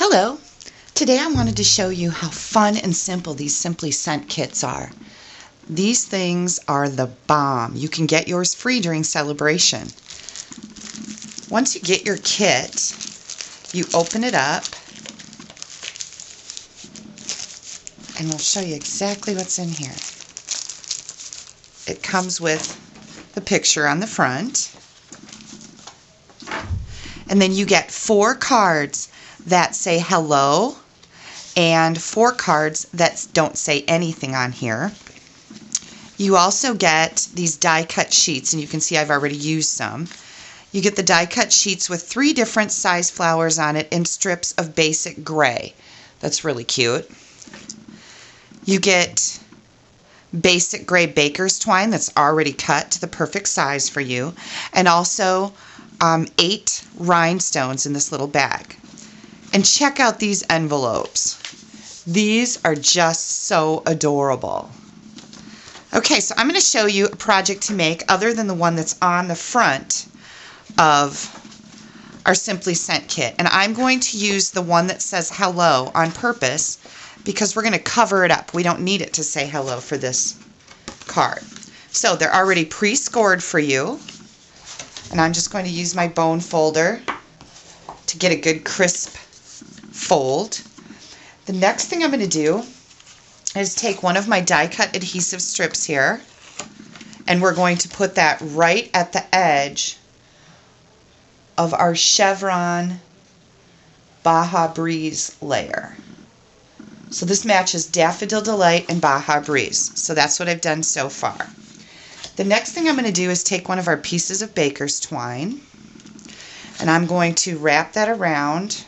Hello! Today I wanted to show you how fun and simple these Simply Scent kits are. These things are the bomb. You can get yours free during celebration. Once you get your kit, you open it up and we'll show you exactly what's in here. It comes with the picture on the front, and then you get 4 cards that say hello and 4 cards that don't say anything on here. You also get these die cut sheets, and you can see I've already used some. You get the die cut sheets with 3 different size flowers on it in strips of basic gray. That's really cute. You get basic gray baker's twine that's already cut to the perfect size for you, and also 8 rhinestones in this little bag. And check out these envelopes. These are just so adorable. Okay, so I'm going to show you a project to make other than the one that's on the front of our Simply Scent kit. And I'm going to use the one that says hello on purpose because we're going to cover it up. We don't need it to say hello for this card. So they're already pre-scored for you. And I'm just going to use my bone folder to get a good crisp fold. The next thing I'm going to do is take one of my die cut adhesive strips here, and we're going to put that right at the edge of our chevron Baja Breeze layer. So this matches Daffodil Delight and Baja Breeze. So that's what I've done so far. The next thing I'm going to do is take one of our pieces of baker's twine, and I'm going to wrap that around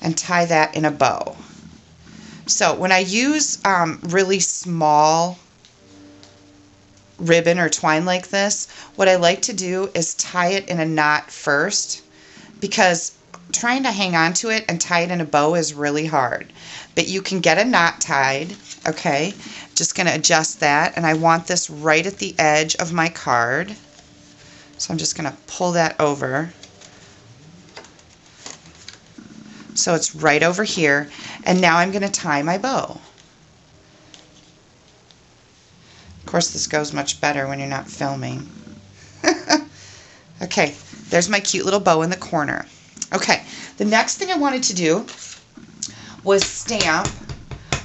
and tie that in a bow. So when I use really small ribbon or twine like this, what I like to do is tie it in a knot first, because trying to hang on to it and tie it in a bow is really hard. But you can get a knot tied, okay? Just going to adjust that, and I want this right at the edge of my card. So I'm just going to pull that over. So it's right over here, and now I'm going to tie my bow. Of course, this goes much better when you're not filming. Okay, there's my cute little bow in the corner. Okay, the next thing I wanted to do was stamp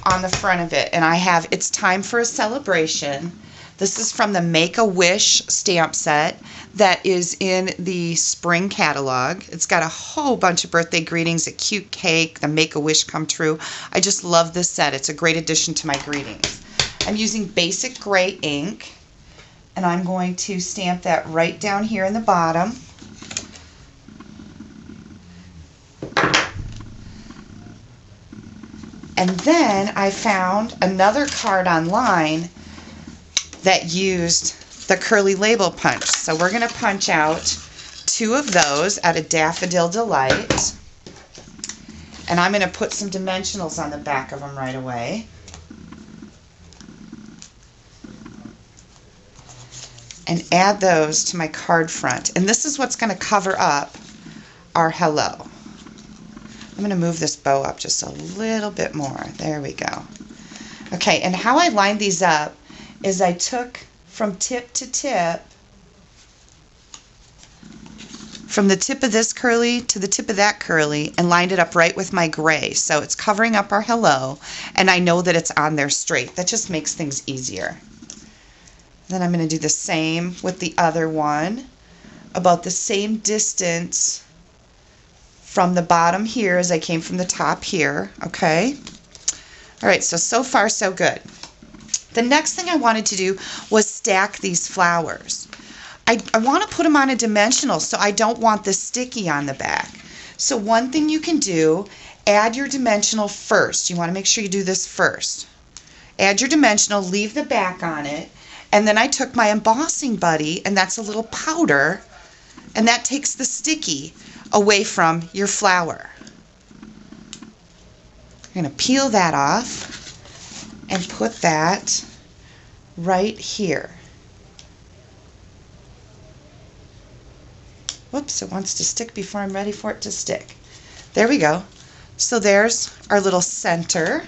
on the front of it, and I have It's Time for a Celebration. This is from the Make-A-Wish stamp set that is in the spring catalog. It's got a whole bunch of birthday greetings, a cute cake, the Make-A-Wish come true. I just love this set. It's a great addition to my greetings. I'm using basic gray ink, and I'm going to stamp that right down here in the bottom. And then I found another card online that used the curly label punch. So we're going to punch out 2 of those out of Daffodil Delight. And I'm going to put some dimensionals on the back of them right away. And add those to my card front. And this is what's going to cover up our hello. I'm going to move this bow up just a little bit more. There we go. Okay, and how I lined these up is I took from tip to tip, from the tip of this curly to the tip of that curly, and lined it up right with my gray. So it's covering up our hello, and I know that it's on there straight. That just makes things easier. Then I'm going to do the same with the other one, about the same distance from the bottom here as I came from the top here, okay? All right, so far so good. The next thing I wanted to do was stack these flowers. I want to put them on a dimensional, so I don't want this sticky on the back. So one thing you can do, add your dimensional first. You want to make sure you do this first. Add your dimensional, leave the back on it, and then I took my embossing buddy, and that's a little powder, and that takes the sticky away from your flower. You're going to peel that off and put that right here. Whoops, it wants to stick before I'm ready for it to stick. There we go. So there's our little center.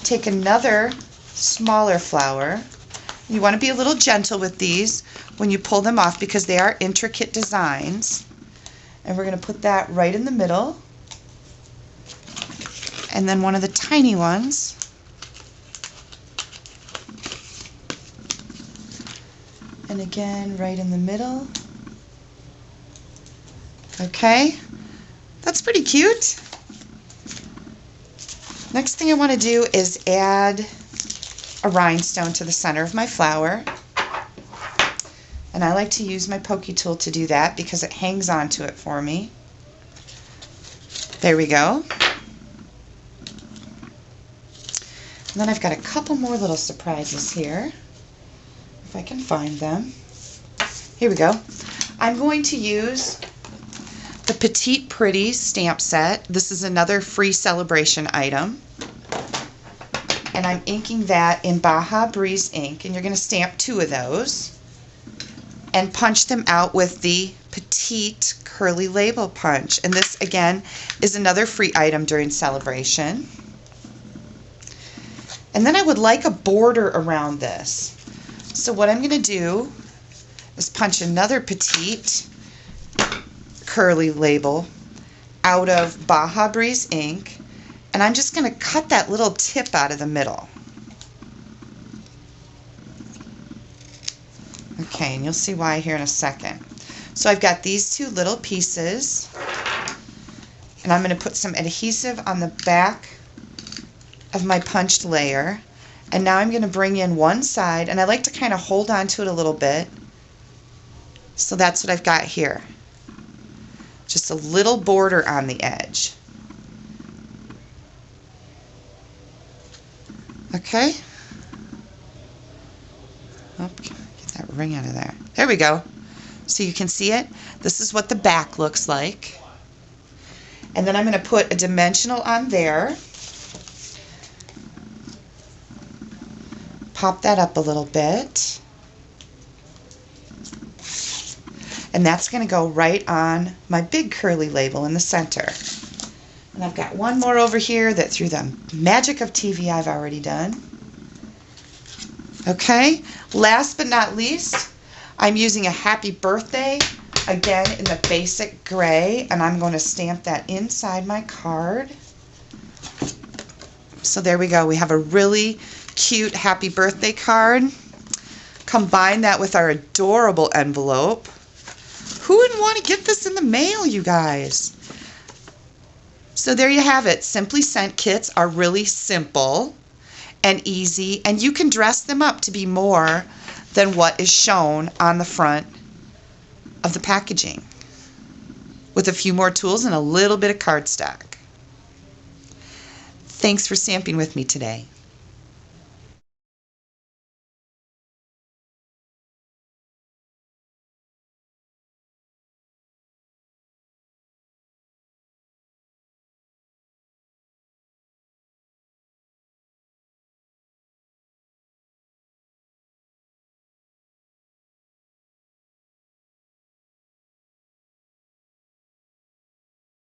Take another smaller flower. You want to be a little gentle with these when you pull them off because they are intricate designs. And we're going to put that right in the middle. And then one of the tiny ones. And again, right in the middle. Okay, that's pretty cute. Next thing I want to do is add a rhinestone to the center of my flower. And I like to use my pokey tool to do that because it hangs onto it for me. There we go. And then I've got a couple more little surprises here, if I can find them. Here we go. I'm going to use the Petite Pretty stamp set. This is another free celebration item. And I'm inking that in Baja Breeze ink, and you're going to stamp 2 of those and punch them out with the Petite Curly Label Punch. And this, again, is another free item during celebration. And then I would like a border around this. So what I'm going to do is punch another Petite Curly Label out of Baja Breeze ink, and I'm just going to cut that little tip out of the middle. Okay, and you'll see why here in a second. So I've got these 2 little pieces, and I'm going to put some adhesive on the back of my punched layer, and now I'm going to bring in one side, and I like to kind of hold on to it a little bit. So that's what I've got here. Just a little border on the edge. Okay. Oh, get that ring out of there. There we go. So you can see it. This is what the back looks like. And then I'm going to put a dimensional on there. Pop that up a little bit. And that's going to go right on my big curly label in the center. And I've got one more over here that through the magic of TV I've already done. Okay, last but not least, I'm using a happy birthday, again in the basic gray, and I'm going to stamp that inside my card. So there we go. We have a really cute happy birthday card. Combine that with our adorable envelope. Who wouldn't want to get this in the mail, you guys? So there you have it. Simply Sent kits are really simple and easy, and you can dress them up to be more than what is shown on the front of the packaging with a few more tools and a little bit of cardstock. Thanks for stamping with me today.